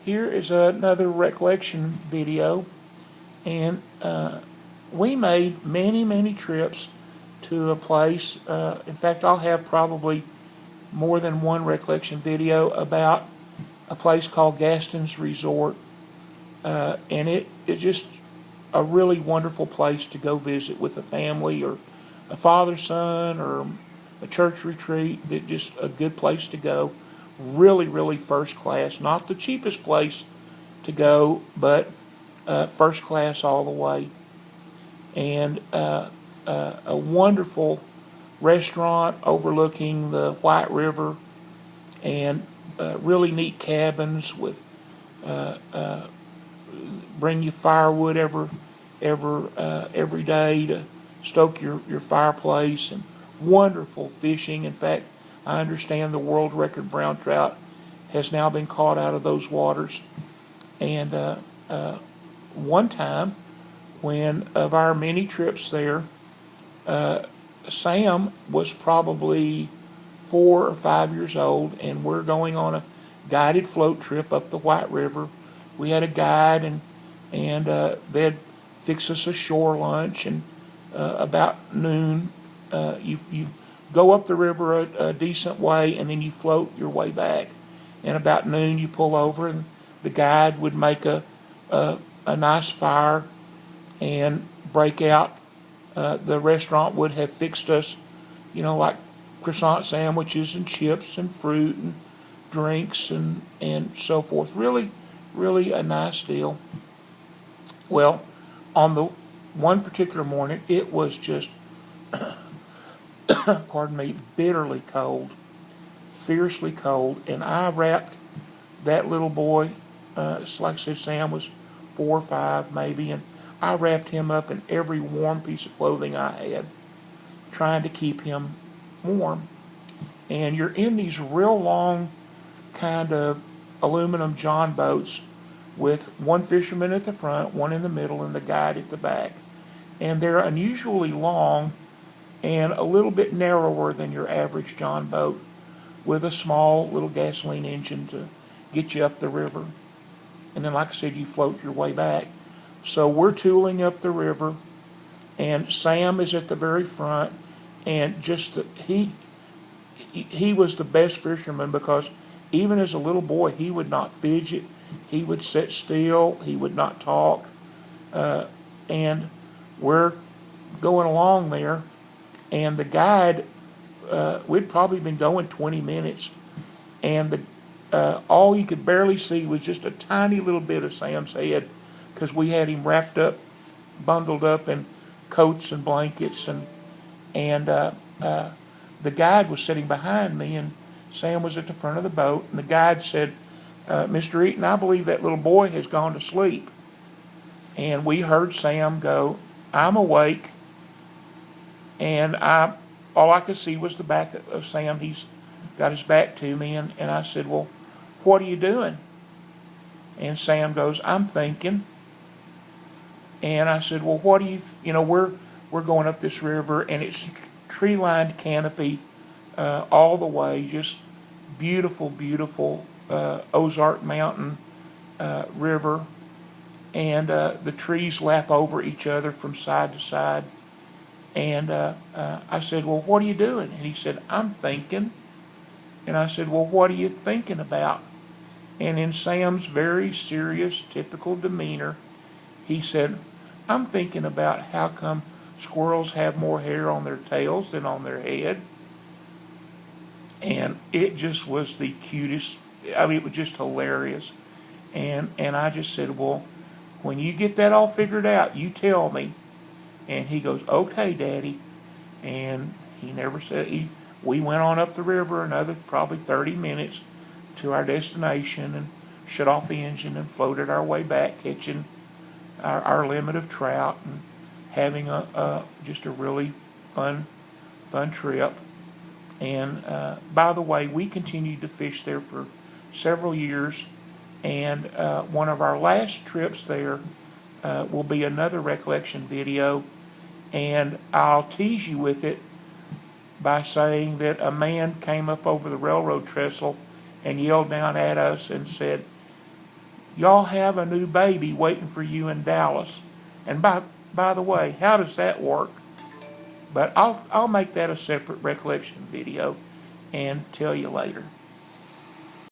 here is another recollection video, and we made many, many trips to a place. In fact, I'll have probably more than one recollection video about a place called Gastons Resort, and it's just a really wonderful place to go visit with a family or a father-son or a church retreat. It's just a good place to go. Really, really first class. Not the cheapest place to go, but first class all the way. And a wonderful restaurant overlooking the White River, and really neat cabins with bring you firewood every day to stoke your fireplace, and wonderful fishing. In fact, I understand the world record brown trout has now been caught out of those waters. And one time, when of our many trips there, Sam was probably 4 or 5 years old, and we're going on a guided float trip up the White River. We had a guide, and they'd fix us a shore lunch, and about noon, you go up the river a decent way, and then you float your way back. And about noon, you pull over, and the guide would make a nice fire and break out. The restaurant would have fixed us, like croissant sandwiches and chips and fruit and drinks and so forth. Really, really a nice deal. Well, on the one particular morning, it was just, pardon me, bitterly cold, fiercely cold, and I wrapped that little boy, like I said, Sam was 4 or 5 maybe, and I wrapped him up in every warm piece of clothing I had, trying to keep him warm. And you're in these real long kind of aluminum john boats with one fisherman at the front, one in the middle, and the guide at the back. And they're unusually long and a little bit narrower than your average john boat, with a small little gasoline engine to get you up the river. And then, like I said, you float your way back. So we're tooling up the river, and Sam is at the very front, and he was the best fisherman, because even as a little boy, he would not fidget, he would sit still, he would not talk, and we're going along there, and the guide, we'd probably been going 20 minutes, and all you could barely see was just a tiny little bit of Sam's head, because we had him wrapped up, bundled up in coats and blankets, and the guide was sitting behind me, and Sam was at the front of the boat, and the guide said, "Mr. Eaton, I believe that little boy has gone to sleep." And we heard Sam go, "I'm awake," and all I could see was the back of Sam. He's got his back to me, and I said, "Well, what are you doing?" And Sam goes, "I'm thinking." And I said, "Well, what do you, we're going up this river, and it's tree-lined canopy all the way, just beautiful, beautiful Ozark Mountain river, and the trees lap over each other from side to side." And I said, "Well, what are you doing?" And he said, "I'm thinking." And I said, "Well, what are you thinking about?" And in Sam's very serious, typical demeanor, he said, "I'm thinking about how come squirrels have more hair on their tails than on their head." And it just was the cutest, it was just hilarious. And I just said, "Well, when you get that all figured out, you tell me." And he goes, "Okay, Daddy." And he never said, we went on up the river another probably 30 minutes to our destination, and shut off the engine and floated our way back, catching our limit of trout, and having just a really fun trip. And by the way, we continued to fish there for several years, and one of our last trips there will be another recollection video, and I'll tease you with it by saying that a man came up over the railroad trestle and yelled down at us and said, y'all have a new baby waiting for you in Dallas. And by the way, how does that work? But I'll make that a separate recollection video and tell you later.